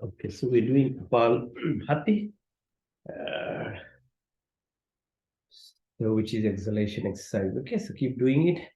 Okay, so we're doing Kapal Hati, uh, so which is exhalation exercise. Okay, so keep doing it.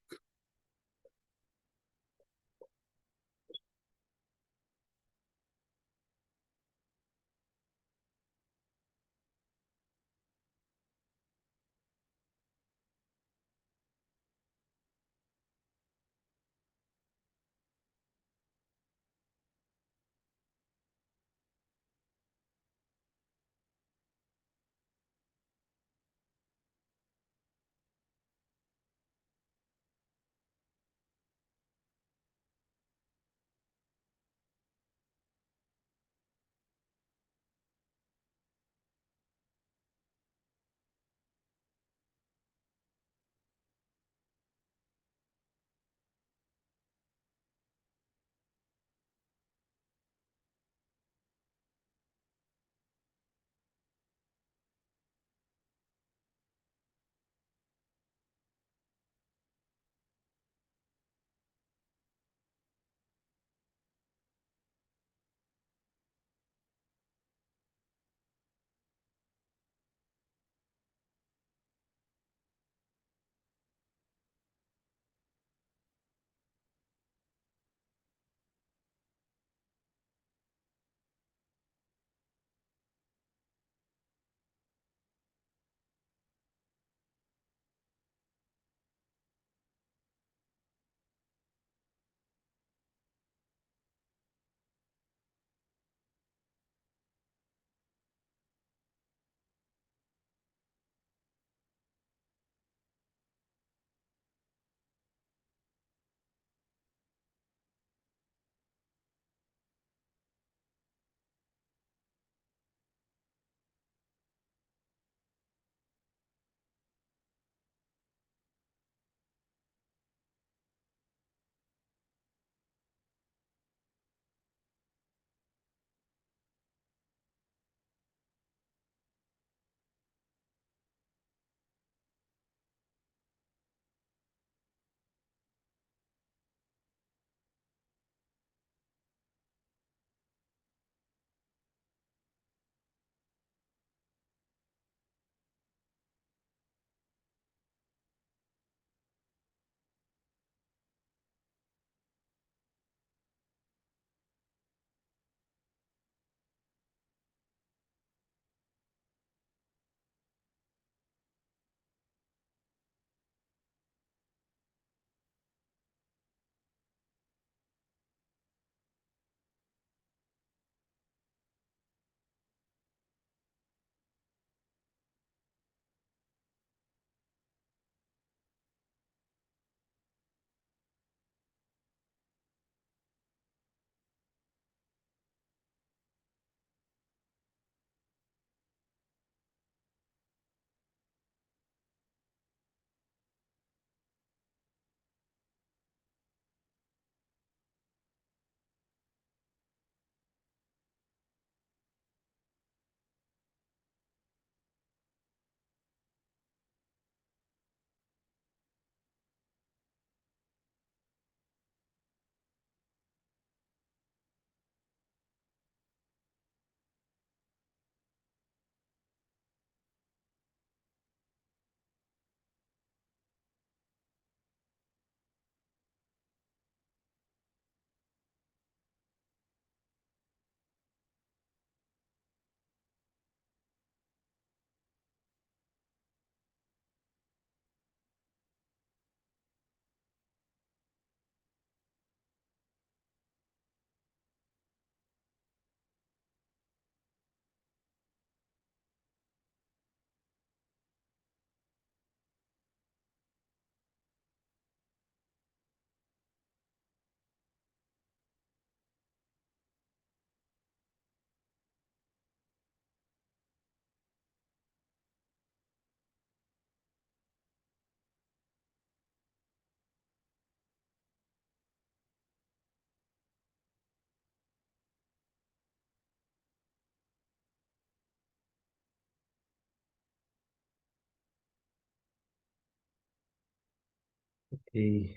Okay,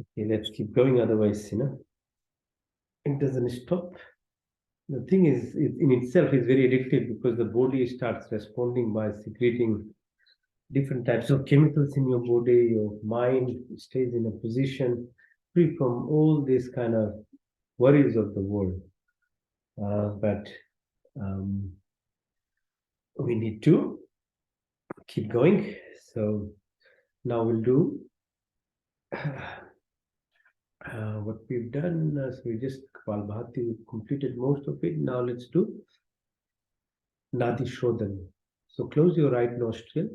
okay, let's keep going. Otherwise, it doesn't stop. The thing is, it in itself is very addictive because the body starts responding by secreting different types of chemicals in your body. Your mind stays in a position free from all these kind of worries of the world. But um, we need to keep going. So now we'll do what we've done. So we just Kapalbhati, we completed most of it. Now let's do Nadi Shodhan. So close your right nostril,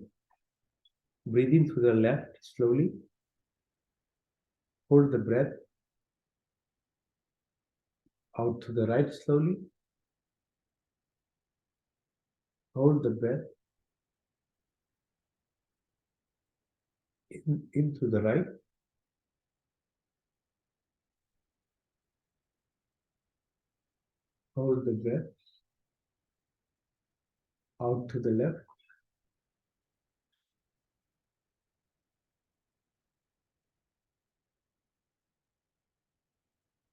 breathe in through the left slowly, hold the breath out to the right slowly, hold the breath in through the right, hold the breath out to the left,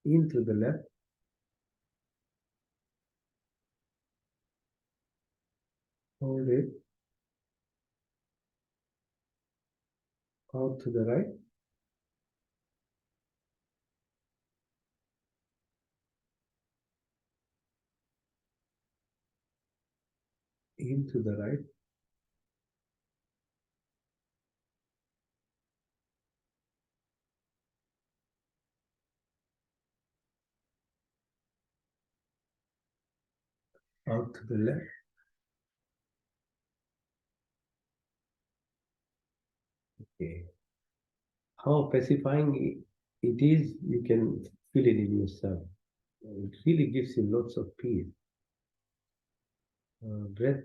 in through the left, hold it out to the right, in to the right, out to the left. Okay. How pacifying it is, you can feel it in yourself. It really gives you lots of peace. Breath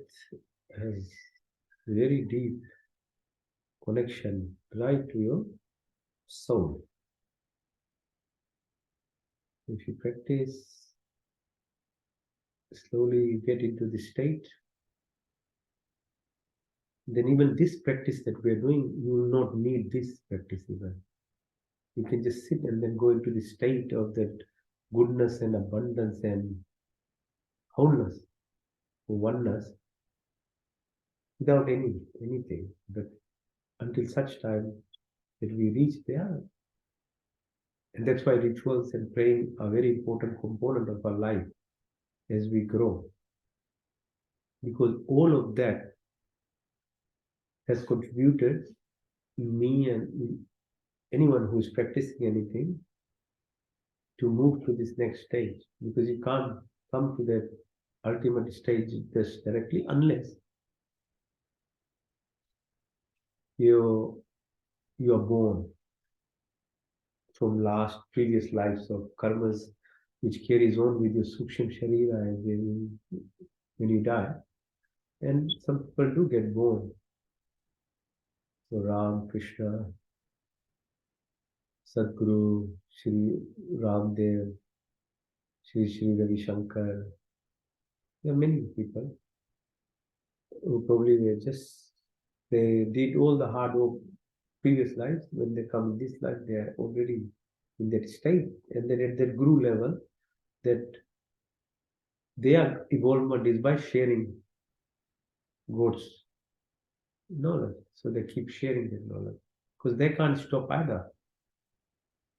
has very deep connection right to your soul. If you practice, slowly you get into the state, then even this practice that we are doing, you will not need this practice even. You can just sit and then go into the state of that goodness and abundance and wholeness, oneness, without anything. But until such time that we reach there, and that's why rituals and praying are a very important component of our life as we grow, because all of that has contributed me and anyone who is practicing anything to move to this next stage, because you can't come to that ultimate stage just directly unless you you are born from last previous lives of karmas, which carries on with your suksham sharira and when you die. And some people do get born. So Ram, Krishna, Sadguru, Shri Ramdev, Shri Ravi Shankar. There are many people who probably were just, they did all the hard work previous lives. When they come in this life, they are already in that state. And then at that guru level, that their evolvement is by sharing God's knowledge. So they keep sharing their knowledge because they can't stop either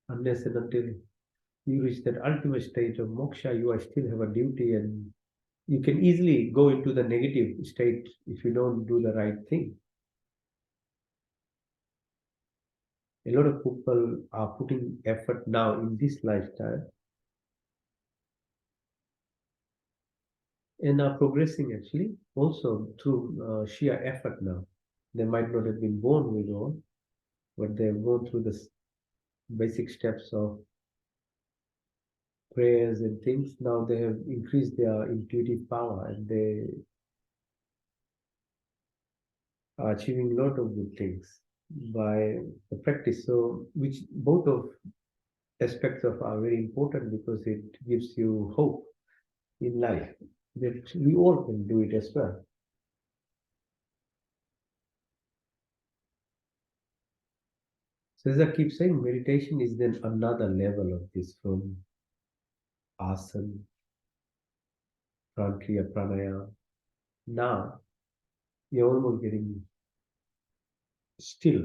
unless and until you reach that ultimate stage of moksha. You still have a duty, and you can easily go into the negative state if you don't do the right thing. A lot of people are putting effort now in this lifestyle and are progressing actually also through sheer effort now. They might not have been born with all, but they've gone through the basic steps of prayers and things. Now they have increased their intuitive power and they are achieving a lot of good things by the practice. So, which both of aspects of are very important because it gives you hope in life that we all can do it as well. So as I keep saying, meditation is then another level of this from asana, Prankriya Pranayama. Now you're almost getting still.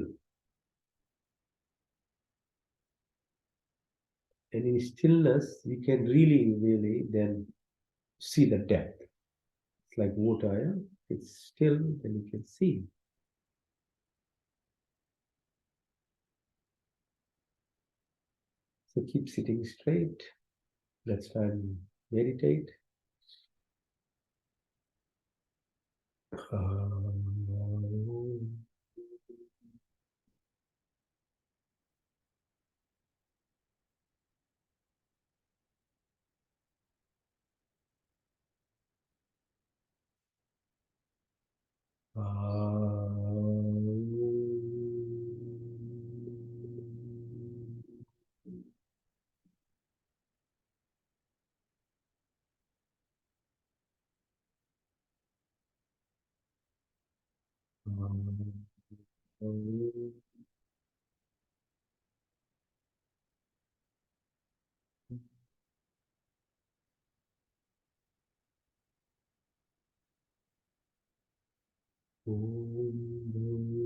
And in stillness, you can really, really then see the depth. It's like water, yeah? It's still, then you can see. So keep sitting straight. Let's try and meditate.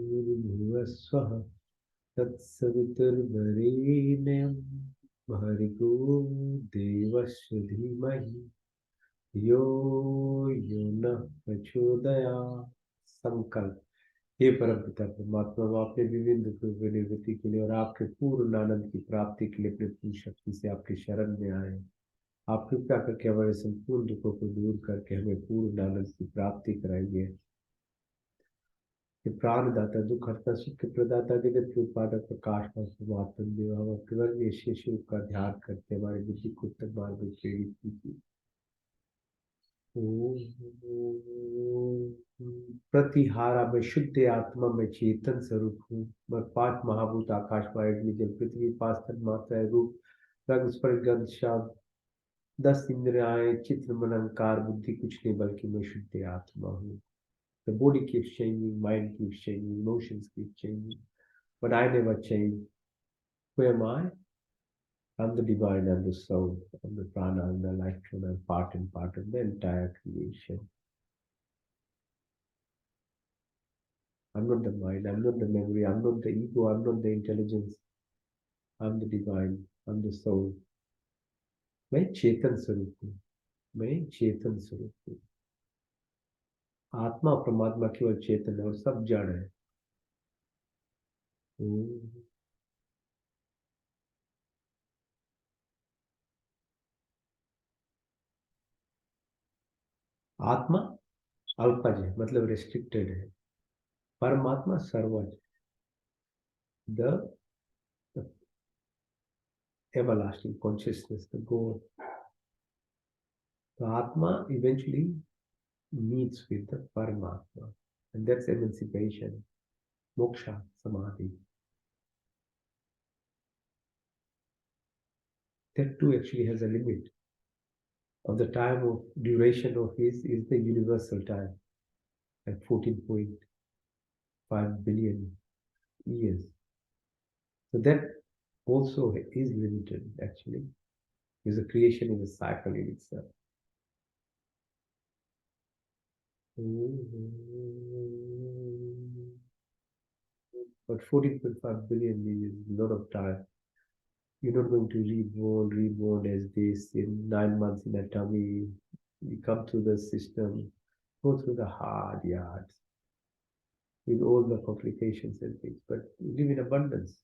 भूर्भुवस्वः तत्सवितुर्वरेण्यं भर्गो देवस्य धीमहि यो यो नः प्रचोदयात्। संकल्प। हे परमपिता परमात्मा, हम आपने विभिन्न दुखों की निवृत्ति के लिए और आपके पूर्ण आनंद की प्राप्ति के लिए अपनी पूरी शक्ति से आपकी शरण में आए। आप कृपया करके हमारे संपूर्ण दुखों को दूर करके हमें पूर्ण आनंद की प्राप्ति कराइए। हे प्राणदाता, दुख हरता, सुख के प्रदाता, जगत के उत्पादक, प्रकाश का परमात्मा देव, हम आपके वर्ग शेष का ध्यान करके हमारी बुद्धि को उत्तम मार्ग में प्रेरित कीजिए। प्रतिहारा में शुद्ध आत्मा में चेतन स्वरूप हूँ। मैं पांच महाभूत आकाश वायु अग्नि जल पृथ्वी पांच तन मात्रा रूप रंग स्पर्श गंध शब्द 10 इंद्रियाएं चित्र मन अहंकार बुद्धि कुछ नहीं बल्कि मैं शुद्ध आत्मा हूँ। The body keeps changing, mind keeps changing, emotions keep changing, but I never change. Who am I? I'm the divine, I'm the soul, I'm the prana, I'm the life, I'm part and part of the entire creation. I'm not the mind, I'm not the memory, I'm not the ego, I'm not the intelligence. I'm the divine, I'm the soul. मैं चेतन स्वरूप हूँ। मैं चेतन स्वरूप हूँ। आत्मा और परमात्मा केवल चेतन है और सब जड़ है। आत्मा अल्पज है, मतलब रेस्ट्रिक्टेड है। परमात्मा सर्वज, the everlasting consciousness, the goal. The Atma eventually meets with the Paramatma, and that's emancipation, moksha, samadhi. That too actually has a limit. Of the time of duration of his is the universal time, like 14.5 billion years. So that also is limited actually, because the creation is a cycle in itself. But 14.5 billion years is a lot of time. You're not going to reborn as this in 9 months in a tummy. You come through the system, go through the hard yards with all the complications and things, but you live in abundance.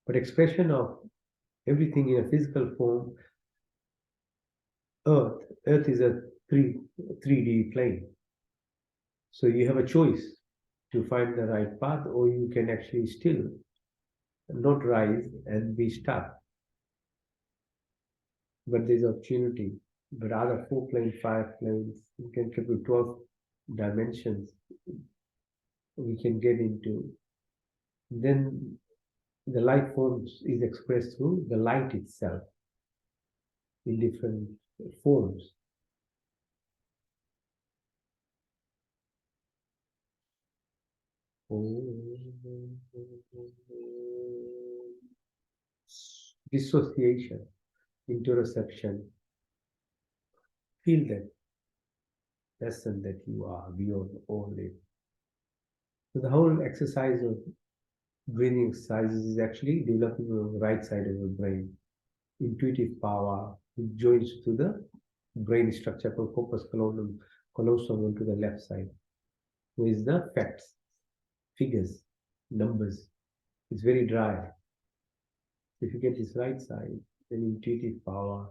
But expression of everything in a physical form, Earth is a 3D plane. So you have a choice to find the right path, or you can actually still not rise and be stuck. But there's opportunity. But other 4 planes, 5 planes, you can get to 12 dimensions we can get into. Then the life forms is expressed through the light itself in different forms. Dissociation, interoception, Feel that lesson that you are beyond all it. So the whole exercise of breathing exercises is actually developing the right side of the brain, intuitive power, which joins to the brain structure called corpus callosum to the left side, with the facts, figures, numbers. It's very dry. If you get this right side, then intuitive power.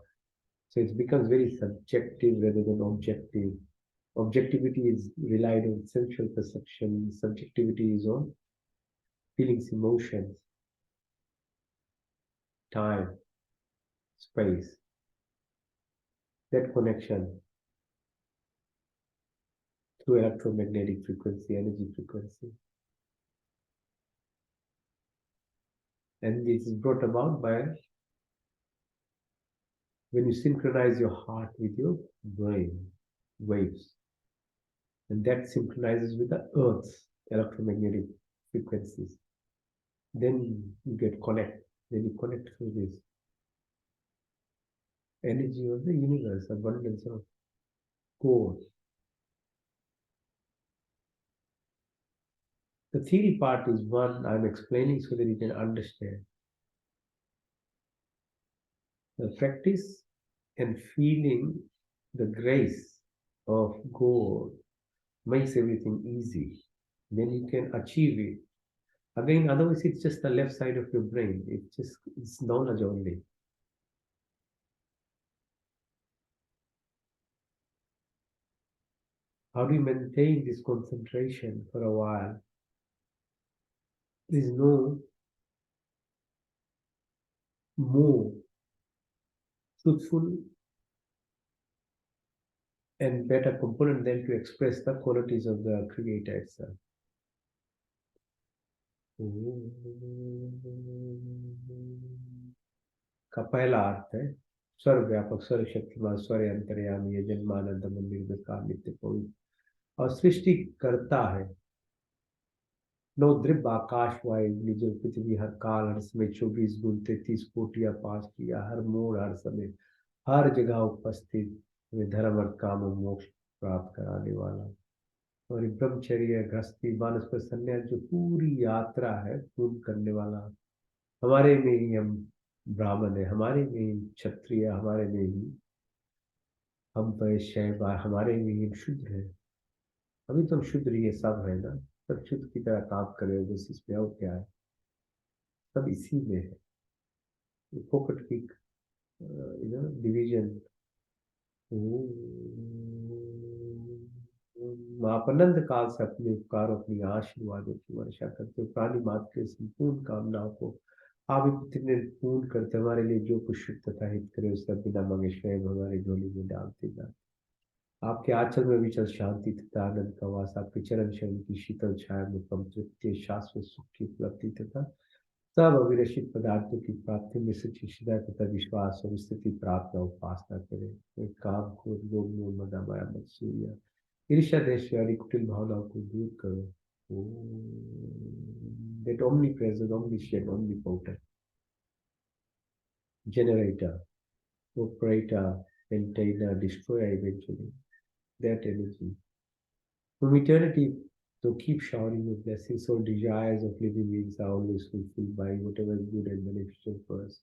So it becomes very subjective rather than objective. Objectivity is relied on sensual perception. Subjectivity is on feelings, emotions, time, space. That connection through electromagnetic frequency, energy frequency. And this is brought about by when you synchronize your heart with your brain waves. And that synchronizes with the Earth's electromagnetic frequencies. Then you get connect. Then you connect through this energy of the universe, abundance of core. The theory part is one I'm explaining so that you can understand. The practice and feeling the grace of God makes everything easy. Then you can achieve it. Again, otherwise it's just the left side of your brain. It's knowledge only. How do you maintain this concentration for a while? There's no more truthful and better component than to express the qualities of the creator itself. का पहला अर्थ है स्वर व्यापक स्वर शक्तिमान स्वर अंतर्यामी ये जन्मानंद मंदिर में का नित्य पवित्र और सृष्टि करता है नौ द्रिव आकाश वायु निजल पृथ्वी हर काल हर समय 24 गुण 33 कोटियां पास किया हर मोड़ हर समय हर जगह उपस्थित वे धर्म और काम और मोक्ष प्राप्त कराने वाला और ये ब्रह्मचर्य गृहस्थी वानस्पत संन्यास जो पूरी यात्रा है पूर्ण करने वाला हमारे में ही हम ब्राह्मण है हमारे में ही क्षत्रिय हमारे में ही हम वैश्य हमारे में ही हम शुद्र है अभी तो हम शुद्र ही है सब है ना सब शुद्ध की तरह काम कर रहे हो बस इसमें और क्या है सब इसी में है फोकट की डिवीजन आप अनंत काल से अपने उपकार अपनी आशीर्वादों की वर्षा करते हो प्राणी मात्र के संपूर्ण कामनाओं को आप इतने पूर्ण करते हमारे लिए जो कुछ शुद्ध तथा हित करे उसका बिना मांगे स्वयं हमारी झोली में डालते जाते आपके आंचल में विचल शांति तथा आनंद का वास आपके चरण शरण की शीतल छाया में कम तृप्ति शाश्वत सुख की उपलब्धि तथा सब अविरक्षित पदार्थों की प्राप्ति में सच्ची श्रद्धा तथा विश्वास और स्थिति प्रार्थना उपासना करें कोई काम क्रोध लोभ मोह मदा माया मत सूर्य ईर्ष्या देश वाली कुटिल भावनाओं को दूर करो that omnipresent, omniscient, omnipotent generator, operator, maintainer, destroyer eventually, that energy. From eternity, to keep showering your blessings, all desires of living beings are always fulfilled by whatever is good and beneficial for us.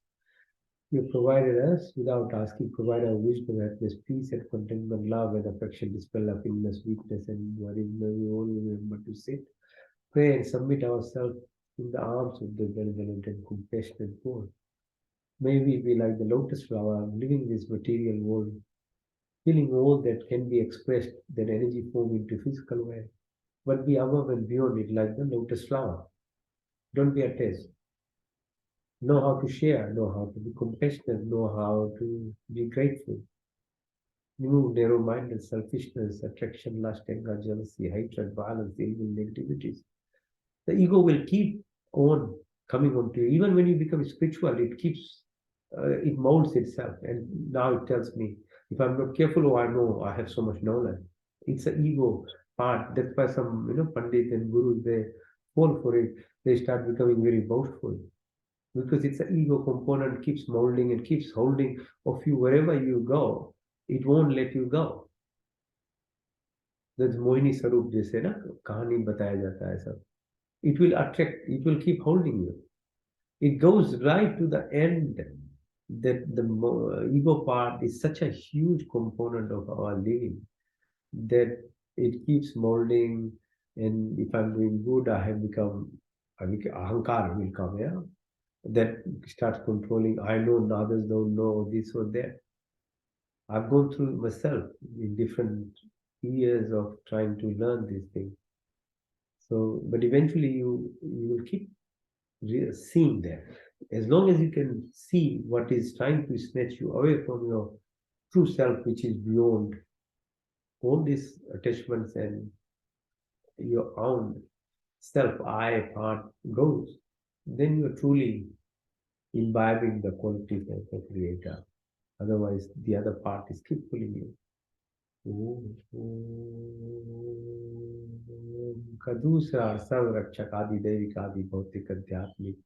You have provided us without asking, provide our wisdom, happiness, peace, and contentment, love, and affection, dispel our illness, weakness, and worry. May we all remember to sit, pray, and submit ourselves in the arms of the benevolent and compassionate God. May we be like the lotus flower, living this material world, feeling all that can be expressed, that energy form into physical way, but be above and beyond it like the lotus flower. Don't be attached. Know how to share, know how to be compassionate, know how to be grateful. Remove narrow minded selfishness, attraction, lust, anger, jealousy, hatred, violence, evil, negativities. The ego will keep on coming on to you. Even when you become spiritual, it keeps, it molds itself. And now it tells me, if I'm not careful, oh, I know I have so much knowledge. It's an ego part. That's why some, Pandit and gurus, they fall for it. They start becoming very boastful because it's an ego component keeps molding and keeps holding of you wherever you go. It won't let you go. That's Mohini स्वरूप जैसे ना कहानी बताया जाता है सब. It will attract, it will keep holding you. It goes right to the end. That the ego part is such a huge component of our living that it keeps molding. And if I'm doing good, ahankar will come, yeah, that starts controlling. I know, and others don't know this or that. I've gone through myself in different years of trying to learn these things. So, but eventually you will keep seeing that. As long as you can see what is trying to snatch you away from your true self, which is beyond all these attachments and your own self I part goes, then you're truly imbibing the qualities of the creator. Otherwise, the other part is keep pulling you. का दूसरा सर्व रक्षक आदि दैविक आदि भौतिक आध्यात्मिक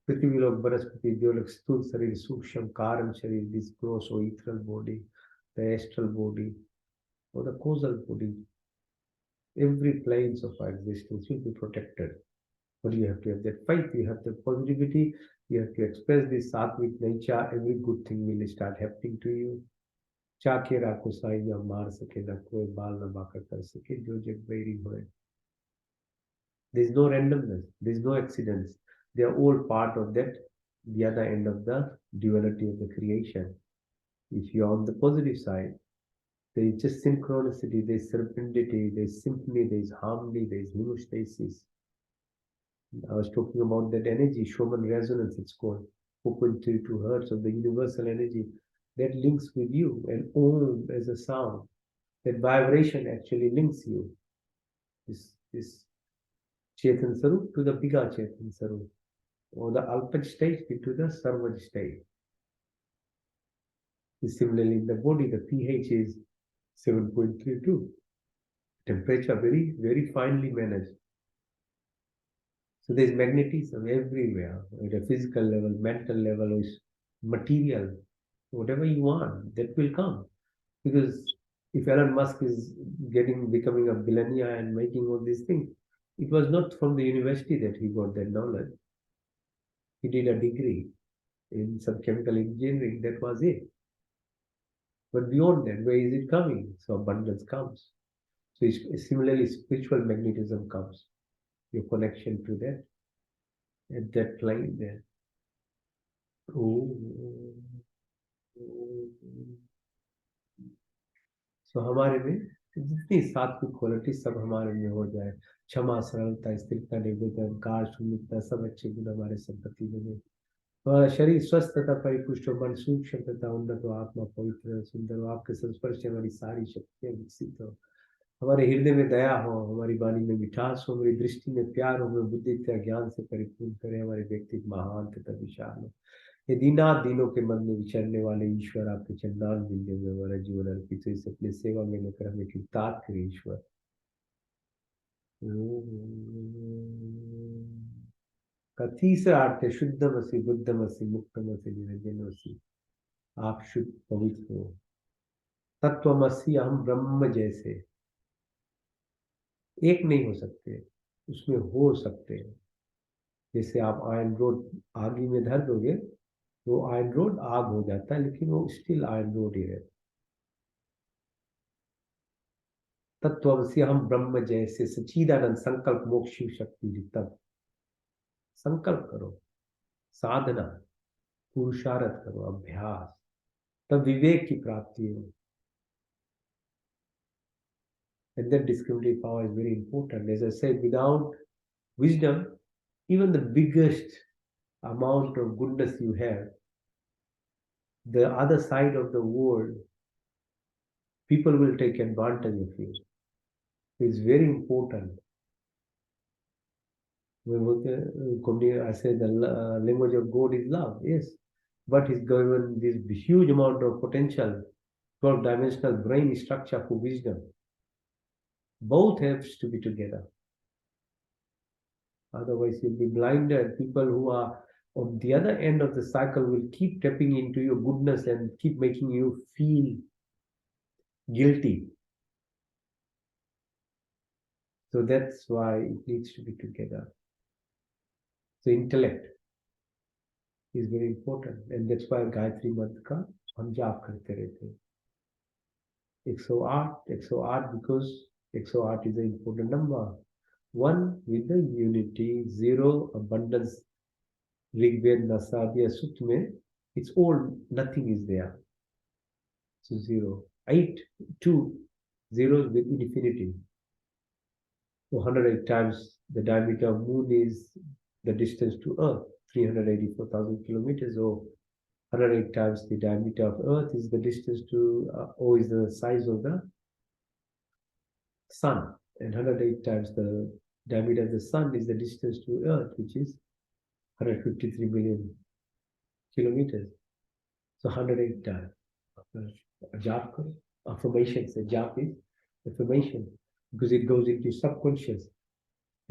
पृथ्वी लोक वनस्पति देवलोक स्थूल शरीर सूक्ष्म कारण शरीर, this gross or ethereal body, the astral body or the causal body, every planes of our existence will be protected. But you have to have that faith, you have the positivity, you have to express this sattvic nature, every good thing will start happening to you. चाके राखो साइया मार सके न कोई बाल न बाका कर सके जो जग बैरी होए. There is no randomness, there is no accidents. They are all part of that, the other end of the duality of the creation. If you are on the positive side, there is just synchronicity, there is serendipity, there is symphony, there is harmony, there is homeostasis. I was talking about that energy, Schumann resonance, it's called 4.32 hertz of the universal energy that links with you, and Om as a sound. That vibration actually links you. This Chetan Sarup to the Bhiga Chetan Sarup, or the Alpaj state to the Sarvaj state. Similarly, in the body, the pH is 7.32. Temperature very, very finely managed. So there's magnetism everywhere, at a physical level, mental level, or material, whatever you want, that will come. Because if Elon Musk is becoming a billionaire and making all these things, it was not from the university that he got that knowledge. He did a degree in some chemical engineering, that was it. But beyond that, where is it coming? So abundance comes. So similarly, spiritual magnetism comes. Your connection to that, at that plane there. Oh. सो हमारे में जितनी सात्विक quality सब हमारे में हो जाए, क्षमा, सरलता, स्थिरता, निवेदन, कार, शून्यता, सब अच्छे गुण हमारे संपत्ति में. हमारा शरीर स्वस्थ तथा परिपुष्ट हो, मन सूक्ष्म तथा उन्नत हो, आत्मा पवित्र सुंदर हो, आपके संस्पर्श से हमारी सारी शक्तियां विकसित हो, हमारे हृदय में दया हो, हमारी वाणी में मिठास हो, हमारी दृष्टि में प्यार हो, हमें बुद्धि तथा ज्ञान से परिपूर्ण करे, हमारे व्यक्तित्व महान तथा विशाल हो. ये दीनात दीनों के मन में विचरने वाले ईश्वर, आपके चंडाल बिंदु में हमारा जीवन अर्पित हो, इस अपने सेवा में लेकर हमें कृतार्थ करे ईश्वर. का तीसरा अर्थ है शुद्धमसि बुद्धमसि मुक्तमसि निरंजनमसि. आप शुद्ध पवित्र हो. तत्वमसि हम ब्रह्म जैसे एक नहीं हो सकते, उसमें हो सकते हैं. जैसे आप आयरन रोड आगी में धर दोगे तो आयरन रोड आग हो जाता है, लेकिन वो स्टिल आयरन रोड ही है. तत्वमसि हम ब्रह्म जैसे सच्चिदानंद. संकल्प मोक्ष शिव शक्ति. तब संकल्प करो, साधना, पुरुषार्थ करो, अभ्यास, तब विवेक की प्राप्ति हो. And that discriminative power is very important. As I said, without wisdom, even the biggest amount of goodness you have, the other side of the world, people will take advantage of you. It's very important. I say the language of God is love, yes, but He's given this huge amount of potential, 12-dimensional brain structure for wisdom. Both have to be together. Otherwise, you'll be blinded. People who are on the other end of the cycle will keep tapping into your goodness and keep making you feel guilty. So that's why it needs to be together. So intellect is very important, and that's why Gayatri मंत्र का हम जाप करते रहते हैं. 108 because 108 is an important number. One with the unity, zero abundance. Rigved, Nasadya, Sut में it's all, nothing is there. So zero. 8, 2 zeros with infinity. So 108 times the diameter of moon is the distance to Earth, 384,000 kilometers, or 108 times the diameter of Earth is the distance to, or is the size of the Sun, and 108 times the diameter of the Sun is the distance to Earth, which is 153 million kilometers. So 108 times. Jap karo. Affirmation, say jap is affirmation, because it goes into subconscious.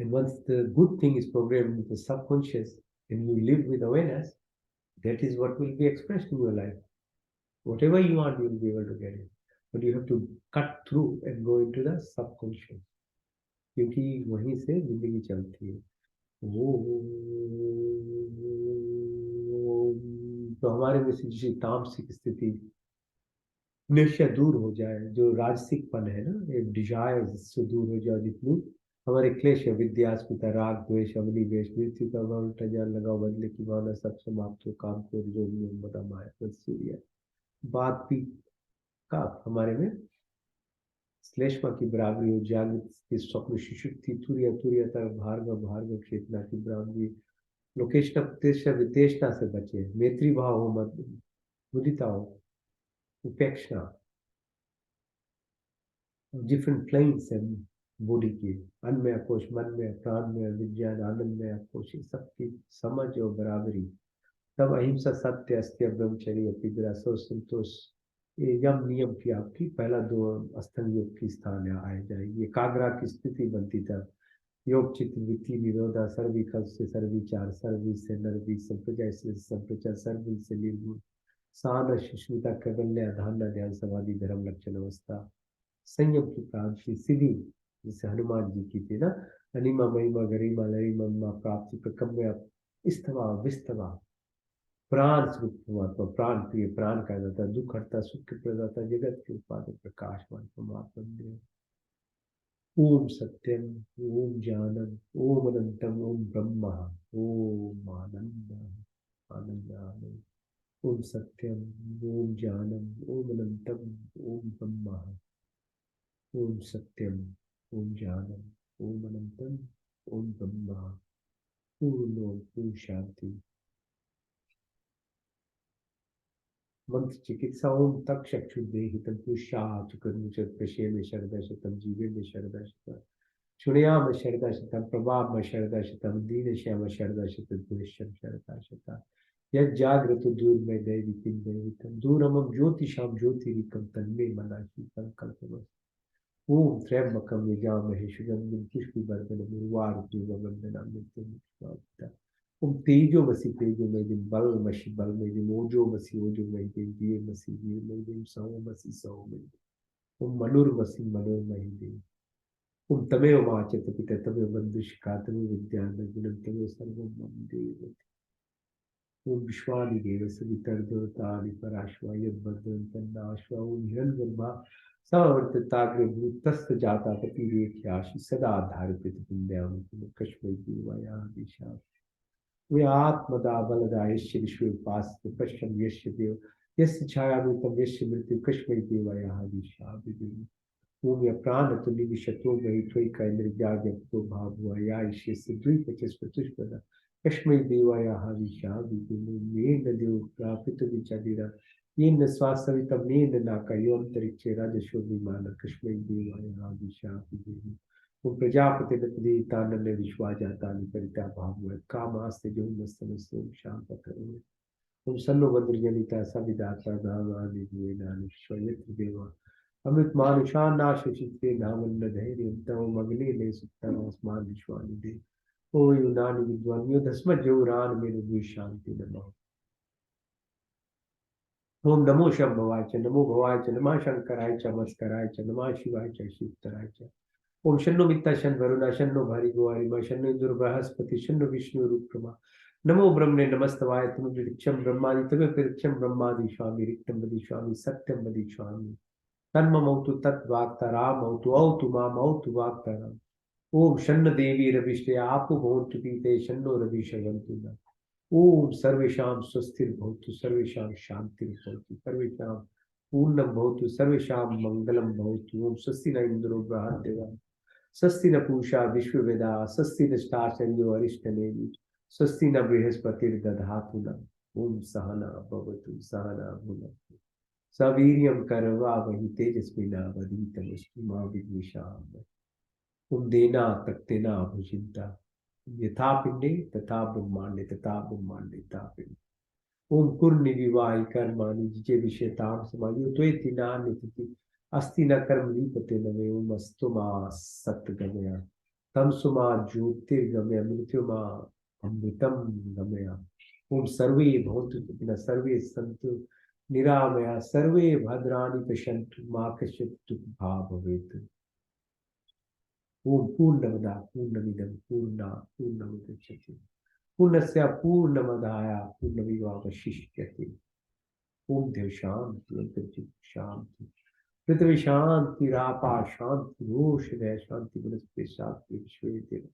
And once the good thing is programmed into the subconscious and you live with awareness, that is what will be expressed in your life. Whatever you want, you will be able to get it. But you have to cut through and go into the subconscious. क्योंकि वहीं से जिंदगी चलती है. वो तो हमारे में से जिसे तामसिक स्थिति निश्चय दूर हो जाए, जो राजसिकपन है ना, ये डिजायर से दूर हो जाए, जितनी हमारे क्लेश विद्या स्मिता राग द्वेष अवनिवेश मृत्यु का उल्टा जान लगाओ बदले की भावना सब समाप्त हो काम को जो बता माया सूर्य बात भी का हमारे में श्लेष्मा की बराबरी हो, जागृत की स्वप्न सुषुप्ति तुर्य तुर्यता भार्गव भार्गव चेतना की बराबरी. लोकेशना विदेशना से बचे, मैत्री भाव हो, मत मुदिता हो, उपेक्षा, different planes and बॉडी की अन्नमय कोश, मनमय, प्राणमय, विज्ञान, आनंदमय कोश, सबकी समझ और बराबरी. तब अहिंसा, सत्य, अस्त्य, ब्रह्मचर्य, अपिग्रह, सो संतोष, ये यम नियम की आपकी पहला 2 स्तन योग की स्थान आए जाएगी. एकाग्रा की स्थिति बनती था. योग चित्त वृत्ति निरोधा, सर्विकल से सर्विचार, सर्वी से नरवी, संप्रजा से संप्रचार, सर्विल से निर्गुण, सान सुष्मिता, कैबल्य, धारणा, ध्यान, समाधि, धर्म, लक्षण, अवस्था, संयम की प्राप्ति, सिद्धि, जैसे हनुमान जी की थी ना, अनिमा महिमा गरिमा लरिमा प्राप्ति प्रकम्य स्थवा विस्तवा. प्राण स्वरूप परमात्मा, प्राण प्रिय, प्राण का दाता, दुख हरता, सुख प्रदाता, जगत के उत्पादक, प्रकाशमान परमात्मा. ओम सत्यम, ओम ज्ञानम, ओम अनंतम, ओम ब्रह्मा, ओम आनंद आनंद आनंद. ओम सत्यम, ओम ज्ञानम, ओम अनंतम, ओम ब्रह्मा, ओम सत्यम, ओम ज्ञानम, ओम अनंतम, ओम ब्रह्मा, पूर्ण ओम, पूर्ण शांति. मंत्र चिकित्सा ओम तक चक्षुर्देहितं पुष्याचुकर्मुच प्रशेम शरदा शतम जीवेम शरदा शतम शृणुयाम शरदा शतम प्रभाम शरदा शतम दीनश्याम शरदा शतम पुरुषम शरदा शतम. यज् जागृत दूरमय दैविकं दैविकं दूरमं ज्योतिषां ज्योतिरिकं तन्मे मना शीतल कल्पवत्. ओम त्र्यंबकम यजामहे सुगंधिं पुष्टिवर्धनम् उर्वारुकमिव वन्दनामि नित्यं. ओम तेजो मसी तेजो में दिन बल मसी बल में दिन ओजो मसी ओजो में दिन दिए मसी दिए में दिन सौ मसी सौ में दिन. ओम मनुर मसी मनुर में दिन. ओम तमेव वाचत पिता तमेव बंधुष्का तमेव विद्या गुणम तमेव सर्वम मम देव. ओम विश्वानि देव सवितर देवतानि पराश्वा यद्भद्रं तन्नाश्वा. ओम हिरण्यगर्भा समवर्तताग्रे भूतस्थ जाता पतिरेख्याशि सदा धारित पुण्याम कश्मि देवाया दिशा. वे आत्मदा बलदा यश्य विश्व उपास पश्चिम यश्य देव यस्य छायाभूतम यश्य मृत्यु कश्मि देवाया दिशा. ओम या प्राण तुल्य विशतो गई त्वयि कैन्द्रव्याज्ञ तो भावया यश्य से द्विपचस्पतिष्पदा कश्मि देवाया दिशा. मेन देव प्रापित विचारिरा येन स्वासवितम मेन नाकयोन्तरिक्षे राजशो विमान कश्मि देवाया दिशा. वो प्रजापति तानन विश्वा जाता परिता भाव कामास्ते जो मस्तमस्तु शांत करो. तुम सन्नो भद्रजनिता सविदाता नामानि द्वेनानि स्वयत्र देवा अमृत मानुषा नाश चित्ते नामन्न धैर्य तव मगने ले सुत्ता आसमान विश्वानि दे. ओ युनानि विद्वान यो धस्म जो रान मेरे शांति नमः. ओम नमो शंभवाय च, नमो भवाय च, नमः शंकराय च, मस्कराय च, नमः शिवाय च, शिवतराय च। ओम शन्नो मित्ता शन वरुणा शन्नो भारी गोवारिमा शन्नो इंद्र बृहस्पति शन्नो विष्णु रुक्रमा। नमो ब्रह्मणे नमस्तवाय तमोक्षम ब्रह्मादि तमेक्षम ब्रह्मादि स्वामी रिक्तम वदि स्वामी सत्यम वदि स्वामी। तन्ममौतु तद्वाक्तरामौतु औतु मामौतु वाक्तराम। ओम शन्न देवी रविष्टे आपो भवन्तु पीते शन्नो रविशयन्तु न। ओम सर्वेषां स्वस्तिर्भवतु सर्वेषां शान्तिर्भवतु सर्वेषां पूर्णं भवतु सर्वेषां मङ्गलं भवतु। ओम स्वस्ति न इन्द्रो बृहद्देवः स्वस्ति न पूषा विश्ववेदा स्वस्ति नष्टाचर्यो अरिष्टनेमि स्वस्ति न बृहस्पतिर्दधातु न। ओम सहना भवतु सहना भुनक्तु सवीर्यं करवावहै तेजस्विनावधीतमस्तु मा विद्विषावहै। ओम देना तक्तेना भुजिन्ता यथा पिंडे तथा ब्रह्मांडे तथा ब्रह्मांडे तथा पिंडे। ओम कुर्निविवाहि कर्माणि जिजे विषयतां समायुत्वेति नान्यतिथि अस्ति न कर्म विपते नमे। ओम अस्तु मा सत्गमया तमसु मा ज्योतिर्गमय मृत्युमा अमृतं गमय। ओम सर्वे भवन्तु सुखिनः सर्वे सन्तु निरामया सर्वे भद्राणि पश्यन्तु मा कश्चित् दुःखभाग् भवेत्। ओम पूर्णमदा पूर्णमिदं पूर्णात् पूर्णमुदच्यते पूर्णस्य पूर्णमदाय पूर्णमेवावशिष्यते। ओम देव शांति अंतरिक्ष शांति पृथ्वी शांति रापा शांति रोषधय शांति वनस्पति शांति विश्वेदेव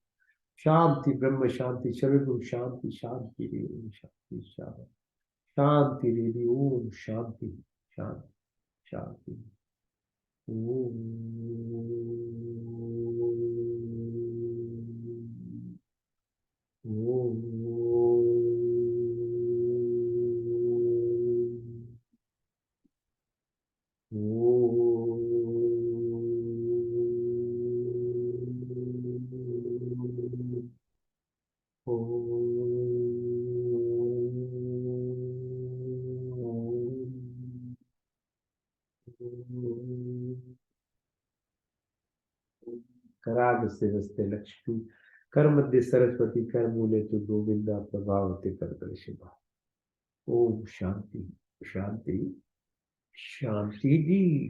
शांति ब्रह्म शांति सर्वगुण शांति शांति रे ओम शांति शांति शांति रे ओम शांति शांति शांति। ओम कराग से वस्ते लक्ष्मी कर मध्य सरस्वती कर मूले तो गोविंदा प्रभावते कर शिवा। ओम शांति शांति शांति जी।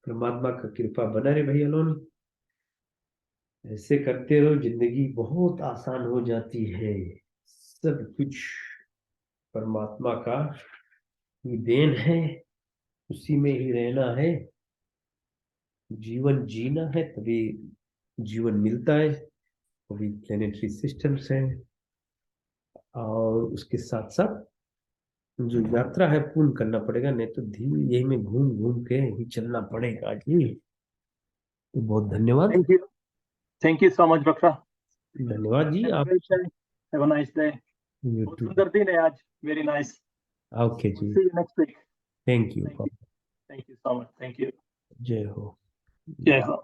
परमात्मा का कृपा बना रहे भैया लोग, ऐसे करते रहो जिंदगी बहुत आसान हो जाती है। सब कुछ परमात्मा का ही देन है, उसी में ही रहना है, जीवन जीना है तभी जीवन मिलता है। अभी प्लेनेटरी सिस्टम्स है और उसके साथ साथ जो यात्रा है पूर्ण करना पड़ेगा, नहीं तो धीमे यही में घूम घूम के ही चलना पड़ेगा जी। तो बहुत धन्यवाद। थैंक यू सो मच बक्सा। धन्यवाद जी। आप हैव अ नाइस डे। बहुत सुंदर दिन है आज। Very nice. ओके जी। See you next week. Thank you so much. Thank you. जय हो। जय हो।